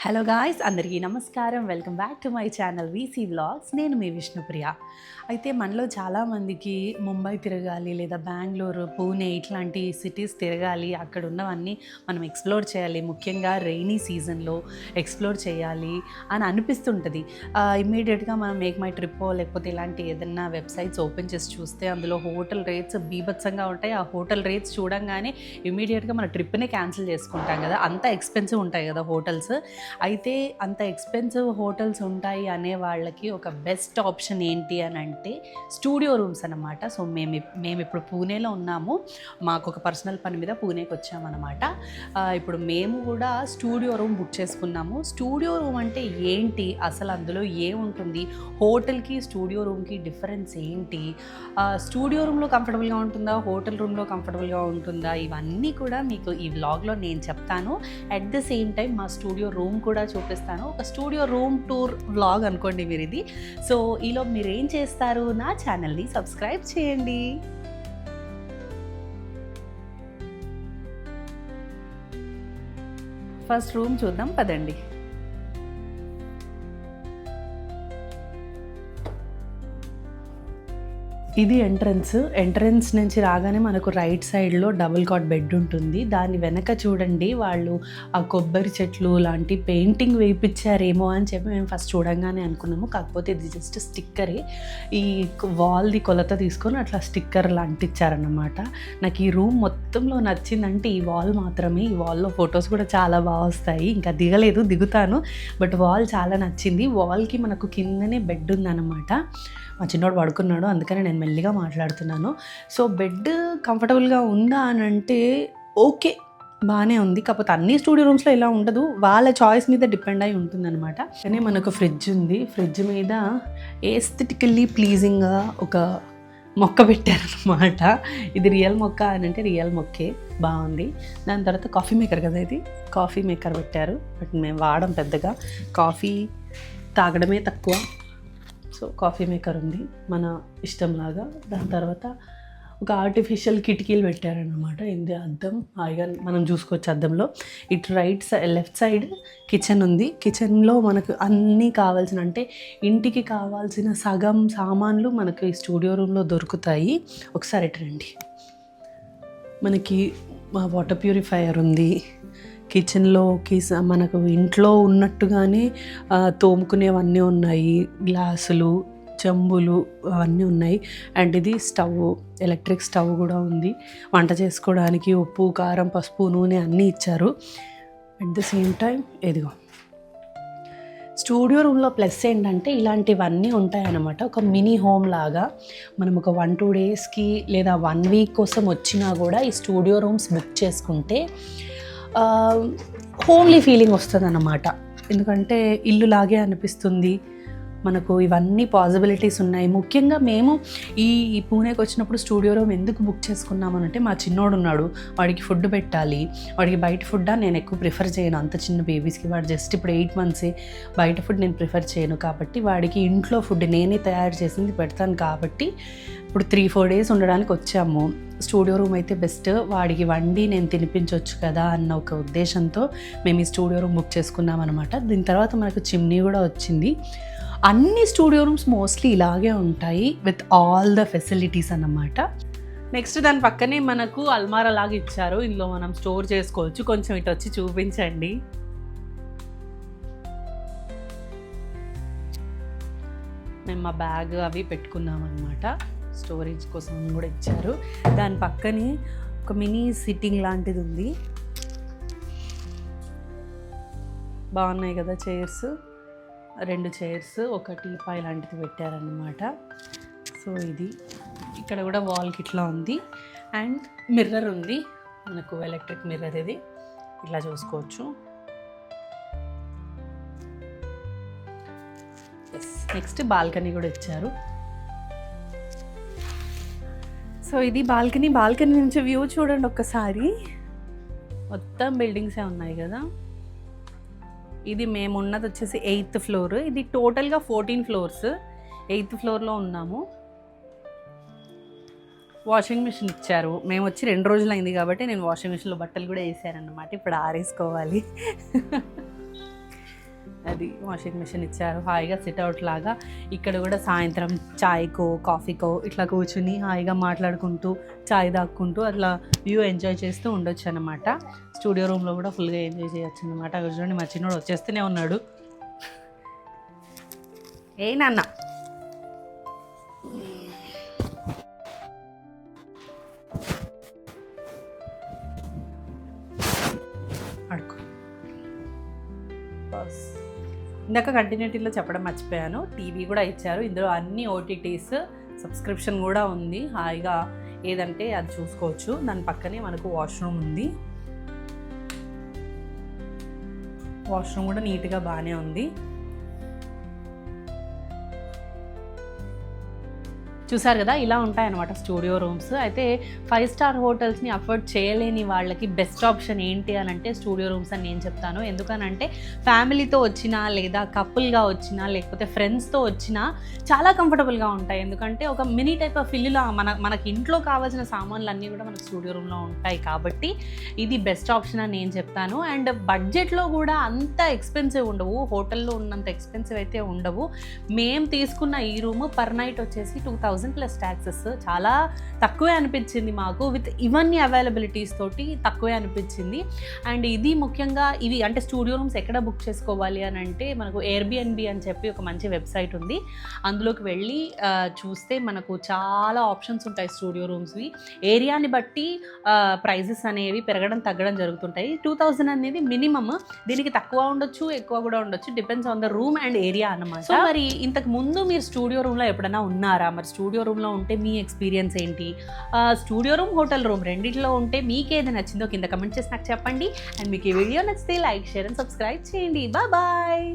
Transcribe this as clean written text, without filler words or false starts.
Hello guys, అందరికీ నమస్కారం. Welcome back to my channel VC vlogs. నేను మీ విష్ణుప్రియ. అయితే మనలో చాలామందికి ముంబై తిరగాలి, లేదా బెంగళూరు, పూణే ఇట్లాంటి సిటీస్ తిరగాలి, అక్కడ ఉన్నవన్నీ మనం ఎక్స్ప్లోర్ చేయాలి, ముఖ్యంగా రెయినీ సీజన్లో ఎక్స్ప్లోర్ చేయాలి అని అనిపిస్తుంటుంది. ఇమ్మీడియట్గా మనం మేక్ మై ట్రిప్పో లేకపోతే ఇలాంటి ఏదైనా వెబ్సైట్స్ ఓపెన్ చేసి చూస్తే అందులో హోటల్ రేట్స్ బీభత్సంగా ఉంటాయి. ఆ హోటల్ రేట్స్ చూడంగానే ఇమ్మీడియట్గా మన ట్రిప్నే క్యాన్సిల్ చేసుకుంటాం కదా, అంత ఎక్స్పెన్సివ్ ఉంటాయి కదా హోటల్స్. అయితే అంత ఎక్స్పెన్సివ్ హోటల్స్ ఉంటాయి అనే వాళ్ళకి ఒక బెస్ట్ ఆప్షన్ ఏంటి అని అంటే స్టూడియో రూమ్స్ అన్నమాట. సో మేము ఇప్పుడు పూణేలో ఉన్నాము. మాకు ఒక పర్సనల్ పని మీద పూణేకి వచ్చామన్నమాట. ఇప్పుడు మేము కూడా స్టూడియో రూమ్ బుక్ చేసుకున్నాము. స్టూడియో రూమ్ అంటే ఏంటి, అసలు అందులో ఏముంటుంది, హోటల్కి స్టూడియో రూమ్కి డిఫరెన్స్ ఏంటి, స్టూడియో రూమ్లో కంఫర్టబుల్గా ఉంటుందా, హోటల్ రూమ్లో కంఫర్టబుల్గా ఉంటుందా, ఇవన్నీ కూడా మీకు ఈ వ్లాగ్లో నేను చెప్తాను. అట్ ద సేమ్ టైం మా స్టూడియో రూమ్ కూడా చూపిస్తాను. ఒక స్టూడియో రూమ్ టూర్ వ్లాగ్ అనుకోండి మీరు ఇది. సో ఈలో మీరు ఏం చేస్తారు, నా ఛానల్ని సబ్స్క్రైబ్ చేయండి. ఫస్ట్ రూమ్ చూద్దాం పదండి. ఇది ఎంట్రన్స్ నుంచి రాగానే మనకు రైట్ సైడ్లో డబుల్ కాట్ బెడ్ ఉంటుంది. దాని వెనక చూడండి, వాళ్ళు ఆ కొబ్బరి చెట్లు లాంటి పెయింటింగ్ వేయించారేమో అని చెప్పి మేము ఫస్ట్ చూడంగానే అనుకున్నాము. కాకపోతే ఇది జస్ట్ స్టిక్కరే. ఈ వాల్ది కొలత తీసుకొని అట్లా స్టిక్కర్లు అంటించారన్నమాట. నాకు ఈ రూమ్ మొత్తంలో నచ్చిందంటే ఈ వాల్ మాత్రమే. ఈ వాల్లో ఫొటోస్ కూడా చాలా బాగా వస్తాయి. ఇంకా దిగుతాను, బట్ వాల్ చాలా నచ్చింది. వాల్కి మనకు కిందనే బెడ్ ఉందన్నమాట. మా చిన్నోడు పడుకున్నాడు, అందుకని నేను మెల్లిగా మాట్లాడుతున్నాను. సో బెడ్ కంఫర్టబుల్గా ఉందా అని అంటే ఓకే, బాగానే ఉంది. కాకపోతే అన్ని స్టూడియో రూమ్స్లో ఇలా ఉండదు, వాళ్ళ చాయిస్ మీద డిపెండ్ అయి ఉంటుందన్నమాట. కానీ మనకు ఫ్రిడ్జ్ ఉంది. ఫ్రిడ్జ్ మీద ఎస్థెటికల్లీ ప్లీజింగ్గా ఒక మొక్క పెట్టారనమాట. ఇది రియల్ మొక్క అని అంటే రియల్ మొక్కే, బాగుంది. దాని తర్వాత కాఫీ మేకర్ కదా, ఇది కాఫీ మేకర్ పెట్టారు. బట్ మేము వాడడం పెద్దగా, కాఫీ తాగడమే తక్కువ. సో కాఫీ మేకర్ ఉంది మన ఇష్టంలాగా. దాని తర్వాత ఒక ఆర్టిఫిషియల్ కిటికీలు పెట్టారనమాట. ఇది అద్దం, హాయిగా మనం చూసుకోవచ్చు అద్దంలో. ఇటు లెఫ్ట్ సైడ్ కిచెన్ ఉంది. కిచెన్లో మనకు అన్నీ కావాల్సిన, అంటే ఇంటికి కావాల్సిన సగం సామాన్లు మనకు ఈ స్టూడియో రూమ్లో దొరుకుతాయి. ఒకసారి ఇటు రండి. మనకి వాటర్ ప్యూరిఫైయర్ ఉంది. కిచెన్లోకి మనకు ఇంట్లో ఉన్నట్టుగానే తోముకునేవన్నీ ఉన్నాయి, గ్లాసులు, చెంబులు అవన్నీ ఉన్నాయి. అండ్ ఇది స్టవ్, ఎలక్ట్రిక్ స్టవ్ కూడా ఉంది. వంట చేసుకోవడానికి ఉప్పు, కారం, పసుపు, నూనె అన్నీ ఇచ్చారు. అట్ ద సేమ్ టైం ఇదిగో స్టూడియో రూమ్లో ప్లస్ ఏంటంటే ఇలాంటివన్నీ ఉంటాయన్నమాట. ఒక మినీ హోమ్ లాగా మనం ఒక 1-2 డేస్కి లేదా 1 వీక్ కోసం వచ్చినా కూడా ఈ స్టూడియో రూమ్స్ బుక్ చేసుకుంటే హోమ్లీ ఫీలింగ్ వస్తుంది అన్నమాట. ఎందుకంటే ఇల్లు లాగే అనిపిస్తుంది మనకు. ఇవన్నీ పాసిబిలిటీస్ ఉన్నాయి. ముఖ్యంగా మేము ఈ పూణేకి వచ్చినప్పుడు స్టూడియో రూమ్ ఎందుకు బుక్ చేసుకున్నామనంటే, మా చిన్నోడు ఉన్నాడు, వాడికి ఫుడ్ పెట్టాలి. వాడికి బయట ఫుడ్ నేను ఎక్కువ ప్రిఫర్ చేయను, అంత చిన్న బేబీస్కి. వాడు జస్ట్ ఇప్పుడు 8 months. బయట ఫుడ్ నేను ప్రిఫర్ చేయను. కాబట్టి వాడికి ఇంట్లో ఫుడ్ నేనే తయారు చేసింది పెడతాను. కాబట్టి ఇప్పుడు 3-4 days ఉండడానికి వచ్చాము. స్టూడియో రూమ్ అయితే బెస్ట్, వాడికి వండి నేను తినిపించవచ్చు కదా అన్న ఒక ఉద్దేశంతో మేము ఈ స్టూడియో రూమ్ బుక్ చేసుకున్నాం అనమాట. దీని తర్వాత మనకు చిమ్నీ కూడా వచ్చింది. అన్ని స్టూడియో రూమ్స్ మోస్ట్లీ ఇలాగే ఉంటాయి, విత్ ఆల్ ద ఫెసిలిటీస్ అన్నమాట. నెక్స్ట్ దాని పక్కనే మనకు అల్మారా లాగా ఇచ్చారు, ఇందులో మనం స్టోర్ చేసుకోవచ్చు. కొంచెం ఇటు వచ్చి చూపించండి. మేము మా బ్యాగ్ అవి పెట్టుకున్నాం అనమాట, స్టోరేజ్ కోసం కూడా ఇచ్చారు. దాని పక్కనే ఒక మినీ సిట్టింగ్ లాంటిది ఉంది. బాగున్నాయి కదా చైర్స్, 2 చైర్స్, ఒక టీపాయ్ లాంటిది పెట్టారన్నమాట. సో ఇది ఇక్కడ కూడా వాల్కి ఇట్లా ఉంది. అండ్ మిర్రర్ ఉంది మనకు, ఎలక్ట్రిక్ మిర్రర్. ఇది ఇట్లా చూసుకోవచ్చు. నెక్స్ట్ బాల్కనీ కూడా ఇచ్చారు. సో ఇది బాల్కనీ నుంచి వ్యూ చూడండి ఒక్కసారి. మొత్తం బిల్డింగ్సే ఉన్నాయి కదా. ఇది మేము ఉన్నది వచ్చేసి 8th floor. ఇది టోటల్గా 14 floors. 8th floorలో ఉన్నాము. వాషింగ్ మిషన్ ఇచ్చారు. మేము వచ్చి 2 రోజులు అయింది కాబట్టి నేను వాషింగ్ మిషన్లో బట్టలు కూడా వేసానన్నమాట. ఇప్పుడు ఆరేసుకోవాలి. అది వాషింగ్ మిషన్ ఇచ్చారు. హాయిగా సిట్అవుట్ లాగా ఇక్కడ కూడా సాయంత్రం చాయ్కో కాఫీకో ఇట్లా కూర్చుని హాయిగా మాట్లాడుకుంటూ చాయ్ తాక్కుంటూ అట్లా వ్యూ ఎంజాయ్ చేస్తూ ఉండొచ్చు అనమాట. స్టూడియో రూమ్లో కూడా ఫుల్గా ఎంజాయ్ చేయొచ్చు అనమాట. అక్కడ చూడండి మా చిన్నోడు వచ్చేస్తూనే ఉన్నాడు. ఏ నాన్న అడుకో. ఇందాక కంటిన్యూటీలో చెప్పడం మర్చిపోయాను, టీవీ కూడా ఇచ్చారు. ఇందులో అన్ని ఓటీటీస్ సబ్స్క్రిప్షన్ కూడా ఉంది. హాయిగా ఏదంటే అది చూసుకోవచ్చు. దాని పక్కనే మనకు వాష్రూమ్ ఉంది. వాష్రూమ్ కూడా నీట్గా బాగానే ఉంది. చూసారు కదా, ఇలా ఉంటాయన్నమాట స్టూడియో రూమ్స్. అయితే 5 స్టార్ హోటల్స్ని అఫోర్డ్ చేయలేని వాళ్ళకి బెస్ట్ ఆప్షన్ ఏంటి అని అంటే స్టూడియో రూమ్స్ అని నేను చెప్తాను. ఎందుకనంటే ఫ్యామిలీతో వచ్చినా లేదా కపుల్గా వచ్చినా లేకపోతే ఫ్రెండ్స్తో వచ్చినా చాలా కంఫర్టబుల్గా ఉంటాయి. ఎందుకంటే ఒక మినీ టైప్ ఆఫ్ ఇల్లులా మనకి ఇంట్లో కావాల్సిన సామాన్లు అన్నీ కూడా మనకు స్టూడియో రూమ్లో ఉంటాయి. కాబట్టి ఇది బెస్ట్ ఆప్షన్ అని నేను చెప్తాను. అండ్ బడ్జెట్లో కూడా అంత ఎక్స్పెన్సివ్ ఉండవు, హోటల్లో ఉన్నంత ఎక్స్పెన్సివ్ అయితే ఉండవు. మేము తీసుకున్న ఈ రూమ్ పర్ నైట్ వచ్చేసి 2000 ప్లస్ ట్యాక్సెస్. చాలా తక్కువే అనిపించింది మాకు. విత్ ఇవన్నీ అవైలబిలిటీస్ తోటి తక్కువే అనిపించింది. అండ్ ఇది ముఖ్యంగా ఇవి అంటే స్టూడియో రూమ్స్ ఎక్కడ బుక్ చేసుకోవాలి అని అంటే మనకు ఎయిర్బిఎన్బి అని చెప్పి ఒక మంచి వెబ్సైట్ ఉంది. అందులోకి వెళ్ళి చూస్తే మనకు చాలా ఆప్షన్స్ ఉంటాయి స్టూడియో రూమ్స్వి. ఏరియాని బట్టి ప్రైజెస్ అనేవి పెరగడం తగ్గడం జరుగుతుంటాయి. 2000 అనేది మినిమమ్. దీనికి తక్కువ ఉండొచ్చు, ఎక్కువ కూడా ఉండొచ్చు, depends on the room and area అన్నమాట. సో మరి ఇంతకు ముందు మీరు స్టూడియో రూమ్లో ఎప్పుడైనా ఉన్నారా? మరి స్టూడియో రూమ్లో ఉంటే మీ ఎక్స్పీరియన్స్ ఏంటి? స్టూడియో రూమ్, హోటల్ రూమ్ రెండింటిలో ఉంటే మీకు ఏది నచ్చిందో కింద కమెంట్ చేసి నాకు చెప్పండి. అండ్ మీకు ఈ వీడియో నచ్చితే లైక్, షేర్ అండ్ సబ్స్క్రైబ్ చేయండి. బాయ్.